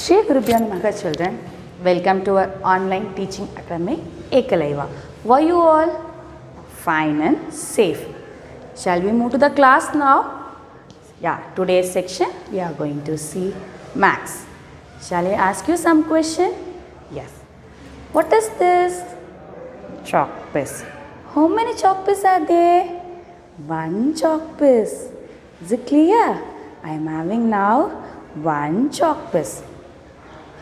Shri Gurubhyo Namaha children, welcome to our online teaching academy Ekalaiva. Were you all fine and safe? Shall we move to the class now? Yeah, today's section we are going to see maths. Shall I ask you some question? Yes. What is this? Chalk piece. How many chalk pieces are there? One chalk piece. Is it clear? I am having now one chalk piece.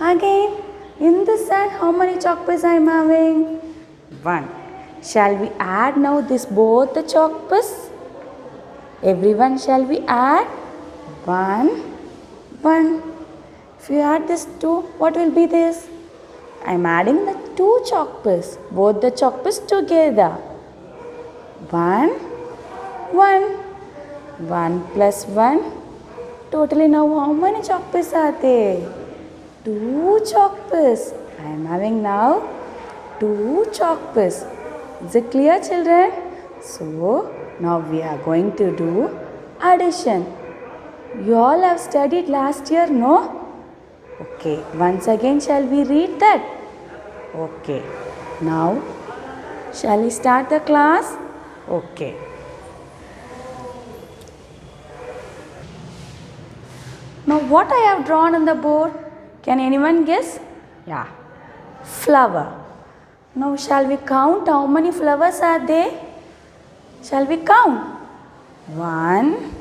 Again, in this side, how many chalk pieces I am having? One. Shall we add now this both the chalk pieces? Everyone, shall we add? One. If you add this two, what will be this? I am adding the two chalk pieces, both the chalk pieces together. One. 1 plus 1. Totally now how many chalk pieces are there? Two chalk pieces. I am having now two chalk pieces. Is it clear, children? So now we are going to do addition. You all have studied last year, no? Okay. Once again shall we read that? Okay. Now shall we start the class? Okay. Now what I have drawn on the board? Can anyone guess? Yeah. Flower. Now shall we count how many flowers are there? Shall we count? 1,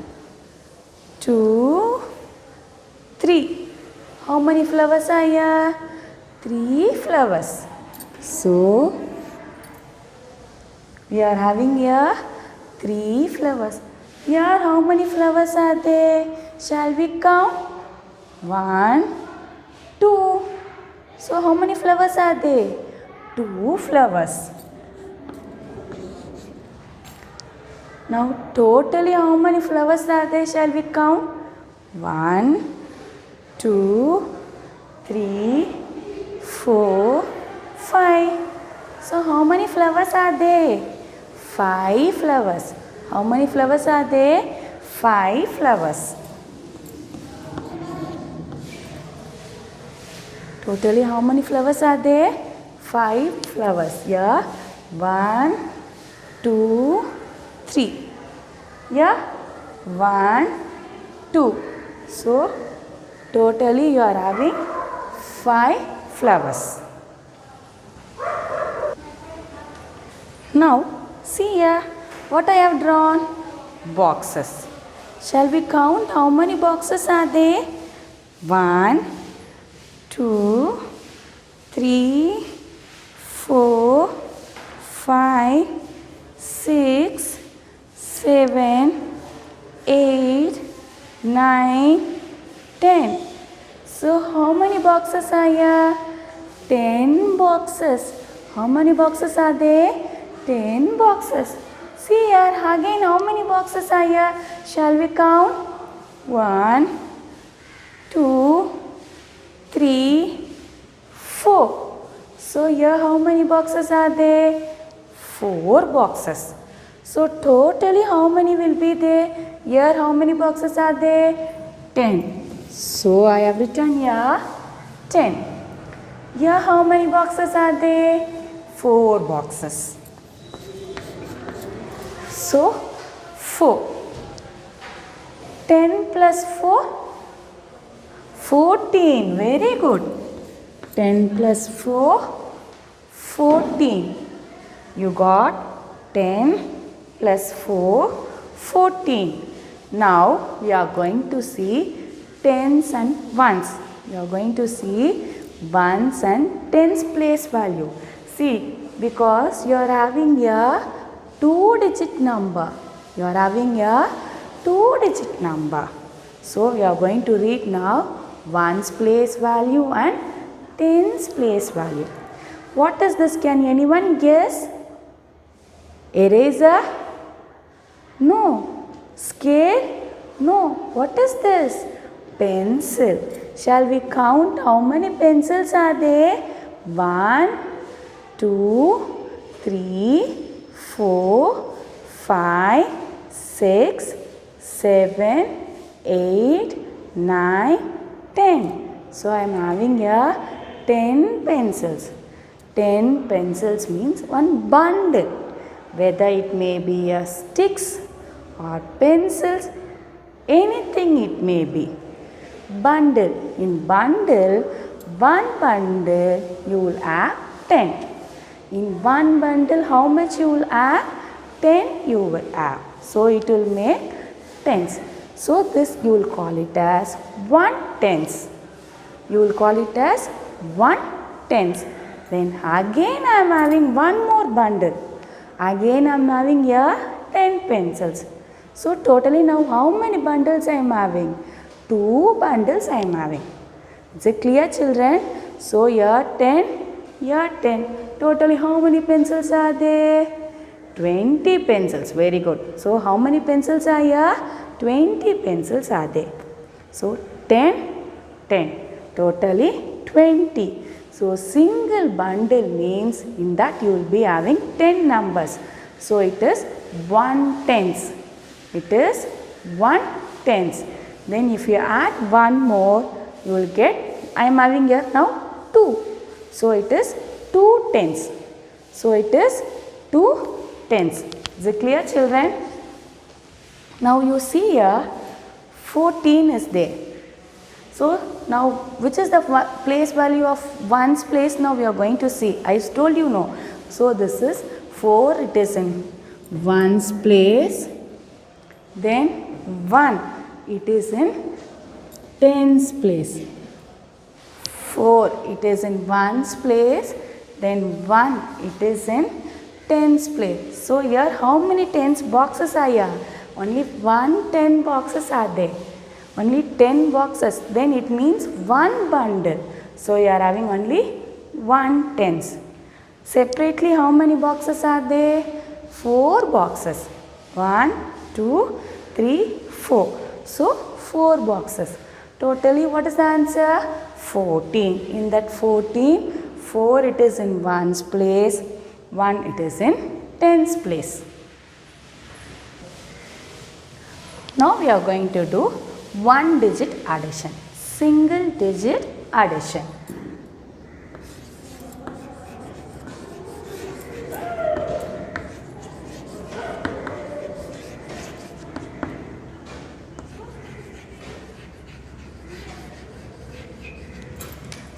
2, 3. How many flowers are here? 3 flowers. So we are having here 3 flowers. Here how many flowers are there? Shall we count? 1, 2. So how many flowers are there? 2 flowers. Now totally how many flowers are there? Shall we count? 1, 2, 3, 4, 5. So how many flowers are there? 5 flowers. How many flowers are there? 5 flowers. Totally how many flowers are there? 5 flowers. Here 1, 2, 3. Here 1, 2. So totally you are having 5 flowers. Now see here what I have drawn. Boxes. Shall we count how many boxes are there? 1, 2, 3, 4, 5, 6, 7, 8, 9, 10. So how many boxes are here? 10 boxes. How many boxes are there? 10 boxes. See here again how many boxes are here? Shall we count? 1, 2, 3, 4. So here how many boxes are there? 4 boxes. So totally how many will be there? Here how many boxes are there? 10. So I have written here 10. Here how many boxes are there? 4 boxes. So 4. 10 plus 4? 14. Very good. 10 plus 4? 14. You got 10 plus 4? 14. Now we are going to see tens and ones. We are going to see ones and tens place value. See, because you are having here 2-digit number. You are having here 2-digit number. So we are going to read now ones place value and tens place value. What is this? Can anyone guess? Eraser? No. Scale? No. What is this? Pencil. Shall we count how many pencils are there? 1, 2, 3, 4, 5, 6, 7, 8, 9, 10. So I am having here 10 pencils. 10 pencils means one bundle. Whether it may be a sticks or pencils, anything it may be. Bundle. In bundle, one bundle you will have 10. In one bundle, how much you will have? 10 you will have. So it will make tens. So this you will call it as 1/10. You will call it as 1/10. Then again I am having one more bundle. Again I am having here 10 pencils. So totally now how many bundles I am having? 2 bundles I am having. Is it clear, children? So here 10, here 10. Totally how many pencils are there? 20 pencils. Very good. So how many pencils are here? 20 pencils are there. So 10, 10. Totally 20. So single bundle means in that you will be having 10 numbers. So it is 1/10. It is 1/10. Then if you add one more, you will get, I am having here now 2. So it is 2/10. So it is 2/10. Is it clear, children? Now you see here 14 is there. So now which is the place value of 1's place? Now we are going to see. I told you no. So this is 4. It is in 1's place. Then 1. It is in 10's place. 4. It is in 1's place. Then 1. It is in 10's place. So here how many 10's boxes are here? Only 10 boxes are there. Only 10 boxes. Then it means one bundle. So you are having only 1/10. Separately how many boxes are there? 4 boxes. 1, 2, 3, 4. So 4 boxes. Totally what is the answer? 14. In that 14, 4 it is in 1's place. 1 it is in 10's place. Now we are going to do one digit addition. Single digit addition.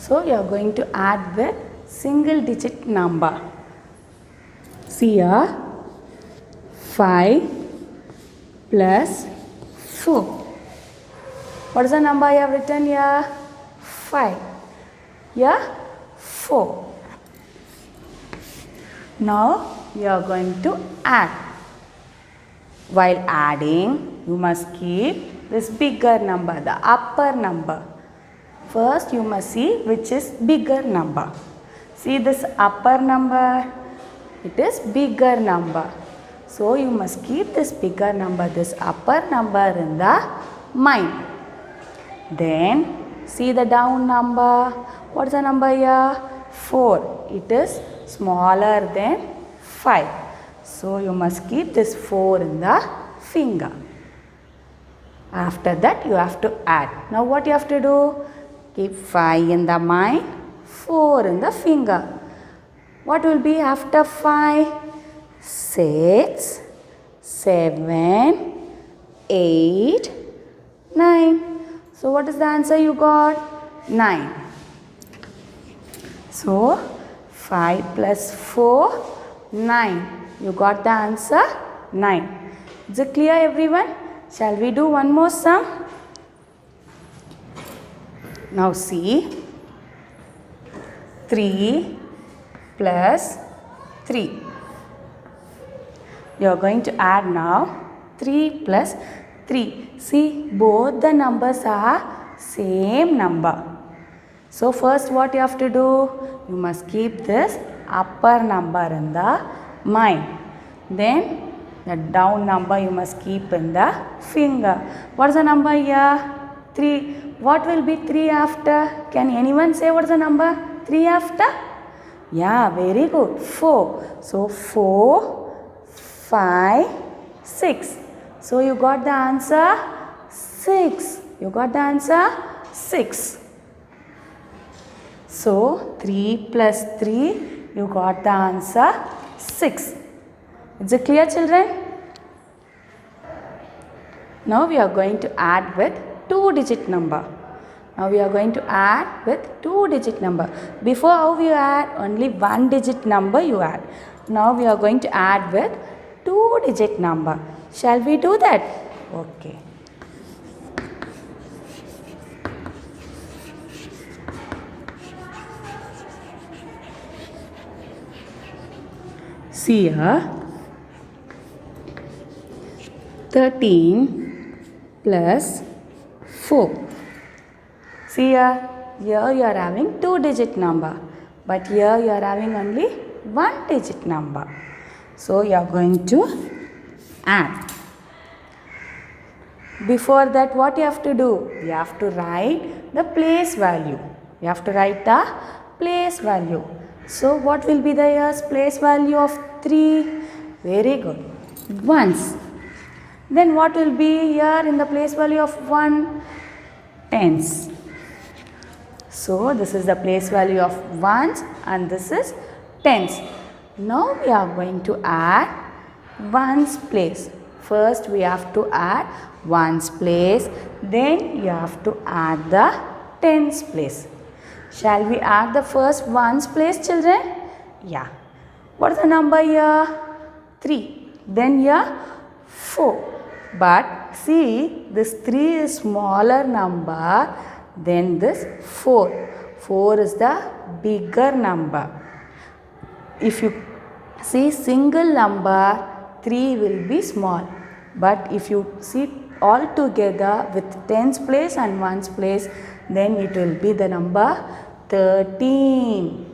So you are going to add with single digit number. See here 5 plus 4. What is the number I have written here? 5. Here 4. Now you are going to add. While adding, you must keep this bigger number, the upper number. First you must see which is bigger number. See this upper number, it is bigger number. So you must keep this bigger number, this upper number in the mind. Then see the down number. What is the number here? 4. It is smaller than 5. So you must keep this 4 in the finger. After that you have to add. Now what you have to do? Keep 5 in the mind, 4 in the finger. What will be after 5? 6, 7, 8, 9. So what is the answer you got? 9. So 5 plus 4, 9. You got the answer? 9. Is it clear, everyone? Shall we do one more sum? Now see, 3 plus 3. You are going to add now 3 plus 3. See, both the numbers are same number. So first what you have to do? You must keep this upper number in the mind. Then the down number you must keep in the finger. What is the number here? 3. What will be 3 after? Can anyone say what is the number? 3 after? Yeah, very good. 4. So 4, 5, 6. So you got the answer 6. You got the answer 6. So 3 plus 3, you got the answer 6. Is it clear, children? Now we are going to add with 2-digit number. Now we are going to add with 2-digit number. Before, how you add? Only 1-digit number you add. Now we are going to add with 2-digit number. Shall we do that? Okay. See here, 13 plus 4. See here you are having 2-digit number, but here you are having only 1-digit number. So you are going to add. Before that, what you have to do? You have to write the place value. You have to write the place value. So what will be the year's place value of 3? Very good. Ones. Then what will be here in the place value of 1? Tens. So this is the place value of ones and this is tens. Now we are going to add ones place. First we have to add ones place, then you have to add the tens place. Shall we add the first ones place, children? Yeah. What is the number here? 3. Then here 4. But see, this 3 is smaller number than this 4. 4 is the bigger number. If you see single number, 3 will be small. But if you see all together with tens place and ones place, then it will be the number 13.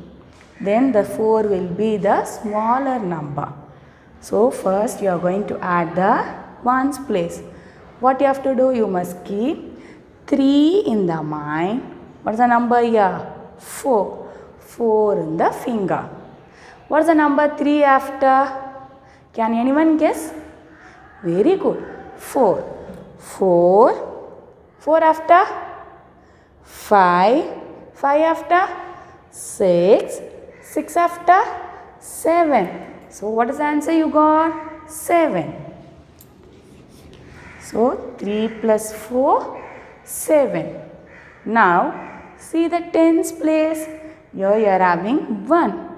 Then the 4 will be the smaller number. So first you are going to add the ones place. What you have to do? You must keep 3 in the mind. What is the number here? 4. 4 in the finger. What is the number 3 after? Can anyone guess? Very good. 4. 4. 4 after? 5. 5 after? 6. 6 after? 7. So what is the answer you got? 7. So 3 plus 4, 7. Now see the tens place. Here you are having 1.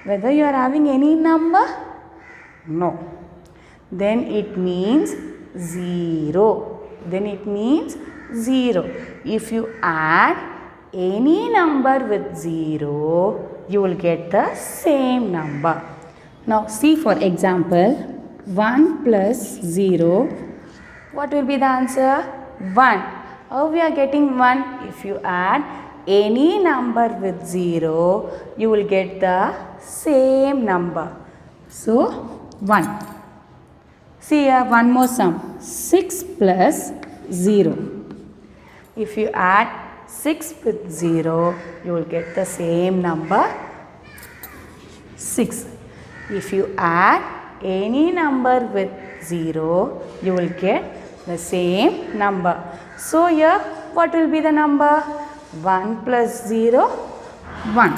Whether you are having any number? No. Then it means 0. Then it means 0. If you add any number with 0, you will get the same number. Now see, for example, 1 plus 0. What will be the answer? 1. How we are getting 1? If you add any number with 0, you will get the same number. So 1. See here, one more sum. 6 plus 0. If you add 6 with 0, you will get the same number 6. If you add any number with 0, you will get the same number. So here, what will be the number? 1 plus 0, 1.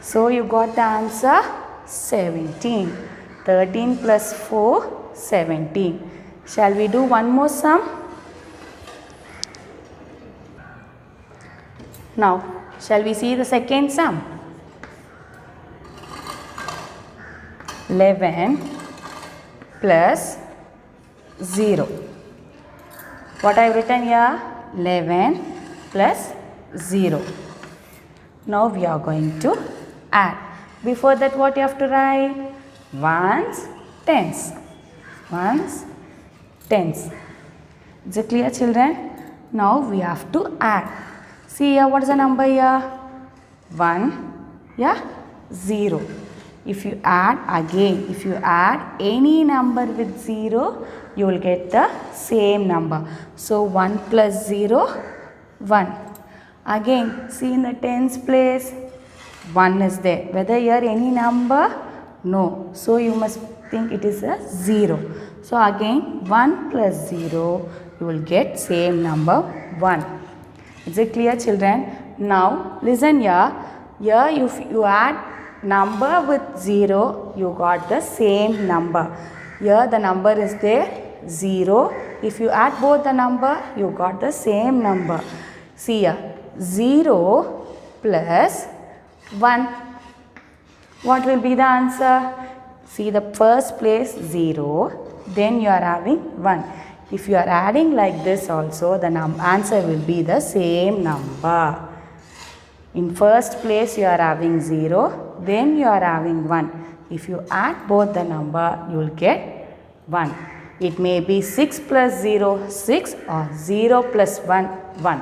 So you got the answer 17. 13 plus 4, 17. Shall we do one more sum? Now, shall we see the second sum? 11 plus 0. What I have written here? 11 plus 0. Now we are going to add. Before that, what you have to write? Ones, tens. Ones, tens. Is it clear, children? Now we have to add. See here, what is the number here? 1, yeah, 0. If you add again, if you add any number with 0, you will get the same number. So 1 plus 0, 1. Again, see in the tens place, 1 is there. Whether here any number? No. So you must think it is a 0. So again 1 plus 0, you will get same number 1. Is it clear, children? Now listen here. Here if you add number with 0, you got the same number. Here the number is there 0. If you add both the number, you got the same number. See here, 0 plus 1. What will be the answer? See, the first place 0, then you are having 1. If you are adding like this also, the answer will be the same number. In first place you are having 0, then you are having 1. If you add both the number, you will get 1. It may be 6 plus 0, 6 or 0 plus 1, 1.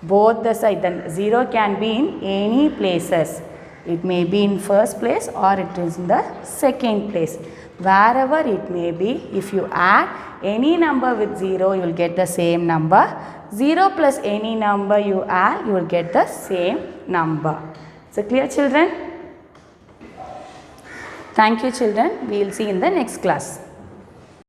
Both the side, then 0 can be in any places. It may be in first place or it is in the second place. Wherever it may be, if you add any number with 0, you will get the same number. 0 plus any number you add, you will get the same number. So clear, children? Thank you, children. We will see in the next class.